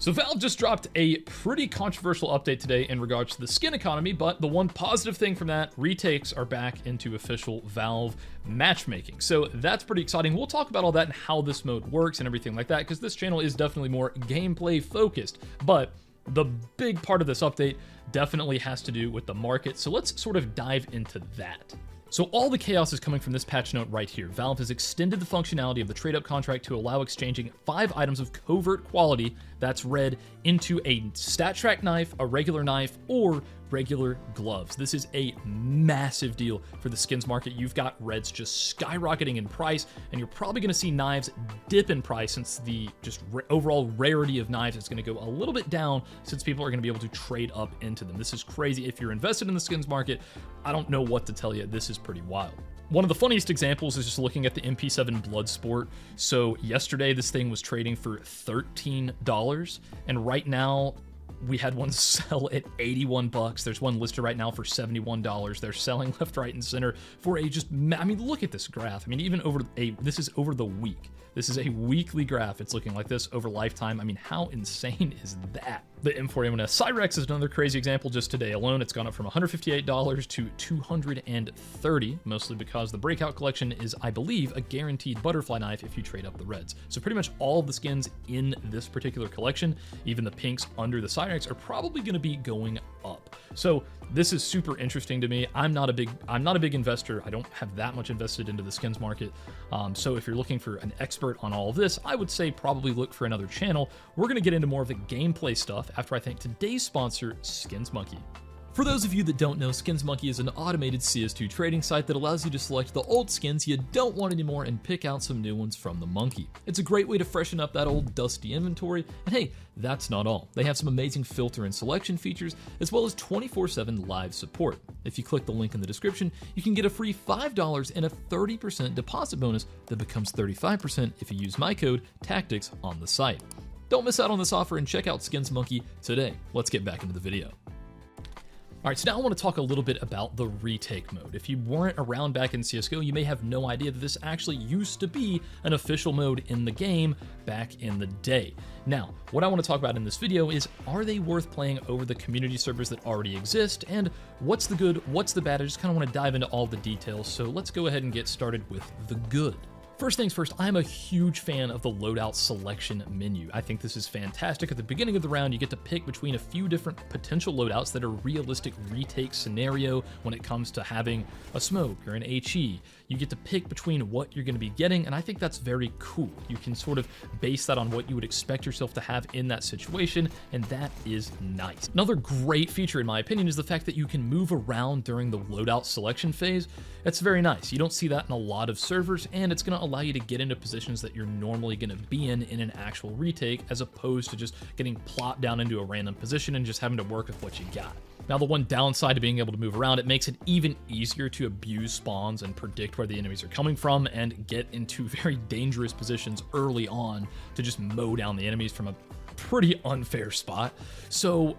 So Valve just dropped a pretty controversial update today in regards to the skin economy, but the one positive thing from that, retakes are back into official Valve matchmaking. So that's pretty exciting. We'll talk about all that and how this mode works and everything like that, because this channel is definitely more gameplay focused. But the big part of this update definitely has to do with the market. So let's sort of dive into that. So all the chaos is coming from this patch note right here. Valve has extended the functionality of the trade-up contract to allow exchanging 5 items of covert quality, that's red, into a stat track knife, a regular knife, or regular gloves. This is a massive deal for the skins market. You've got reds just skyrocketing in price, and you're probably going to see knives dip in price since the just overall rarity of knives is going to go a little bit down since people are going to be able to trade up into them. This is crazy. If you're invested in the skins market, I don't know what to tell you. This is pretty wild. One of the funniest examples is just looking at the MP7 Bloodsport. So yesterday this thing was trading for $13, and right now we had one sell at 81 bucks. There's one listed right now for $71. They're selling left, right, and center for a just, I mean, look at this graph. I mean, even over this is over the week. This is a weekly graph. It's looking like this over lifetime. I mean, how insane is that? The M4A1S Cyrex is another crazy example. Just today alone, it's gone up from $158 to $230, mostly because the Breakout Collection is, I believe, a guaranteed butterfly knife if you trade up the reds. So pretty much all of the skins in this particular collection, even the pinks under the Cyrex, are probably going to be going up. So this is super interesting to me. I'm not a big investor. I don't have that much invested into the skins market. So if you're looking for an expert on all of this, I would say probably look for another channel. We're going to get into more of the gameplay stuff after I thank today's sponsor, Skins Monkey. For those of you that don't know, Skins Monkey is an automated CS2 trading site that allows you to select the old skins you don't want anymore and pick out some new ones from the monkey. It's a great way to freshen up that old dusty inventory, and hey, that's not all. They have some amazing filter and selection features, as well as 24/7 live support. If you click the link in the description, you can get a free $5 and a 30% deposit bonus that becomes 35% if you use my code TACTICS on the site. Don't miss out on this offer and check out Skins Monkey today. Let's get back into the video. All right, so now I want to talk a little bit about the retake mode. If you weren't around back in CSGO, you may have no idea that this actually used to be an official mode in the game back in the day. Now, what I want to talk about in this video is, are they worth playing over the community servers that already exist? And what's the good, what's the bad? I just kind of want to dive into all the details. So let's go ahead and get started with the good. First things first, I'm a huge fan of the loadout selection menu. I think this is fantastic. At the beginning of the round, you get to pick between a few different potential loadouts that are realistic retake scenario when it comes to having a smoke or an HE. You get to pick between what you're going to be getting, and I think that's very cool. You can sort of base that on what you would expect yourself to have in that situation, and that is nice. Another great feature, in my opinion, is the fact that you can move around during the loadout selection phase. That's very nice. You don't see that in a lot of servers, and it's going to allow you to get into positions that you're normally going to be in an actual retake, as opposed to just getting plopped down into a random position and just having to work with what you got. Now, the one downside to being able to move around, it makes it even easier to abuse spawns and predict where the enemies are coming from and get into very dangerous positions early on to just mow down the enemies from a pretty unfair spot. So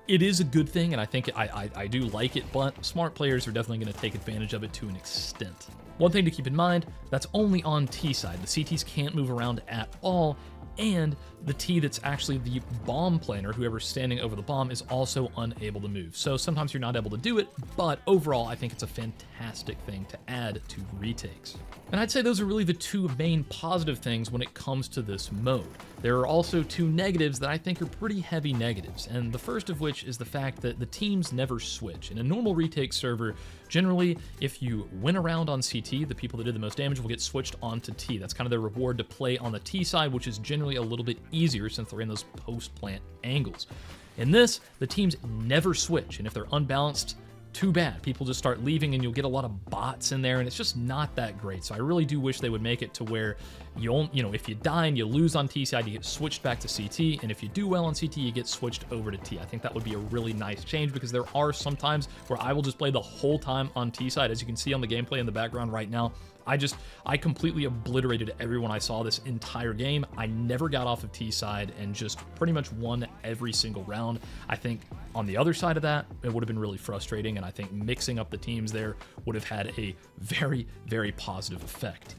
it is a good thing, and I think I do like it, but smart players are definitely going to take advantage of it to an extent. One thing to keep in mind, that's only on T side. The CTs can't move around at all, and the T that's actually the bomb planer, whoever's standing over the bomb, is also unable to move. So sometimes you're not able to do it, but overall I think it's a fantastic thing to add to retakes. And I'd say those are really the two main positive things when it comes to this mode. There are also two negatives that I think are pretty heavy negatives, and the first of which is the fact that the teams never switch. In a normal retake server, generally, if you win a round on CT, the people that did the most damage will get switched onto T. That's kind of their reward to play on the T side, which is generally a little bit easier since they're in those post-plant angles. In this, the teams never switch, and if they're unbalanced, too bad. People just start leaving and you'll get a lot of bots in there, and it's just not that great. So I really do wish they would make it to where if you die and you lose on T side, you get switched back to CT, and if you do well on CT, you get switched over to T. I think that would be a really nice change, because there are some times where I will just play the whole time on T side. As you can see on the gameplay in the background right now, I completely obliterated everyone I saw this entire game. I never got off of T side and just pretty much won every single round. I think on the other side of that, it would have been really frustrating, and I think mixing up the teams there would have had a very, very positive effect.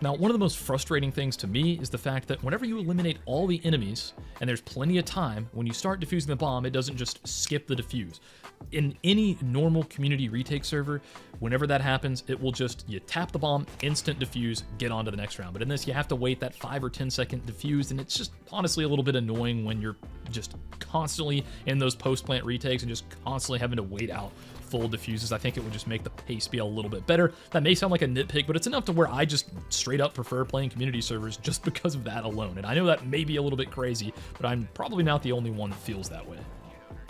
Now, one of the most frustrating things to me is the fact that whenever you eliminate all the enemies, and there's plenty of time, when you start defusing the bomb, it doesn't just skip the defuse. In any normal community retake server, whenever that happens, it will just, you tap the bomb, instant defuse, get on to the next round. But in this, you have to wait that 5 or 10 second defuse, and it's just honestly a little bit annoying when you're just constantly in those post-plant retakes and just constantly having to wait out full diffuses. I think it would just make the pace be a little bit better. That may sound like a nitpick, but it's enough to where I just straight up prefer playing community servers just because of that alone. And I know that may be a little bit crazy, but I'm probably not the only one that feels that way.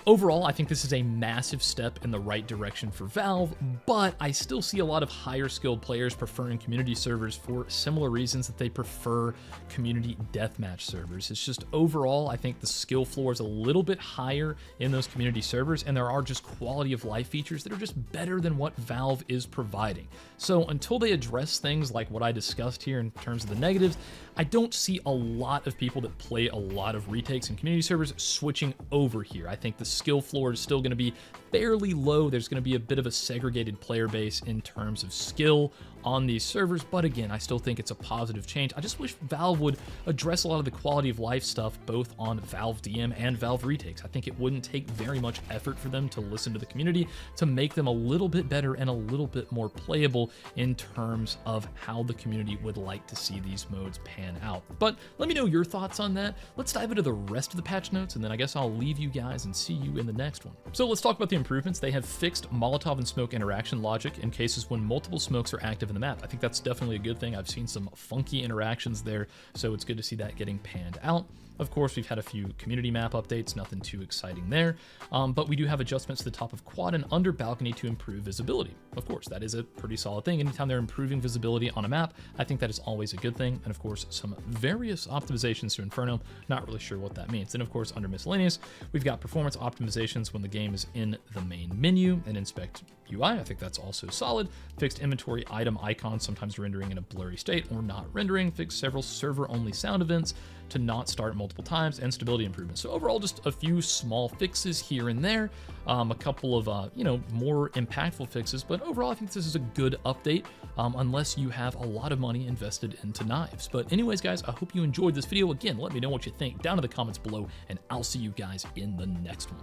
Overall, I think this is a massive step in the right direction for Valve, but I still see a lot of higher skilled players preferring community servers for similar reasons that they prefer community deathmatch servers. It's just overall, I think the skill floor is a little bit higher in those community servers, and there are just quality of life features that are just better than what Valve is providing. So until they address things like what I discussed here in terms of the negatives, I don't see a lot of people that play a lot of retakes and community servers switching over here. I think the skill floor is still going to be fairly low. There's going to be a bit of a segregated player base in terms of skill on these servers, but again, I still think it's a positive change. I just wish Valve would address a lot of the quality of life stuff both on Valve DM and Valve retakes. I think it wouldn't take very much effort for them to listen to the community to make them a little bit better and a little bit more playable in terms of how the community would like to see these modes pan out. But let me know your thoughts on that. Let's dive into the rest of the patch notes, and then I guess I'll leave you guys and see you in the next one. So let's talk about the improvements. They have fixed Molotov and smoke interaction logic in cases when multiple smokes are active in the map. I think that's definitely a good thing. I've seen some funky interactions there, so it's good to see that getting panned out. Of course, we've had a few community map updates, nothing too exciting there, but we do have adjustments to the top of quad and under balcony to improve visibility. Of course, that is a pretty solid thing. Anytime they're improving visibility on a map, I think that is always a good thing. And of course, some various optimizations to Inferno, not really sure what that means. And of course, under miscellaneous, we've got performance optimizations when the game is in the main menu and inspect UI. I think that's also solid. Fixed inventory item icons, sometimes rendering in a blurry state or not rendering. Fixed several server-only sound events to not start multiple times, and stability improvements. So overall, just a few small fixes here and there, a couple of more impactful fixes, but overall I think this is a good update, unless you have a lot of money invested into knives. But anyways, guys, I hope you enjoyed this video. Again, let me know what you think down in the comments below, and I'll see you guys in the next one.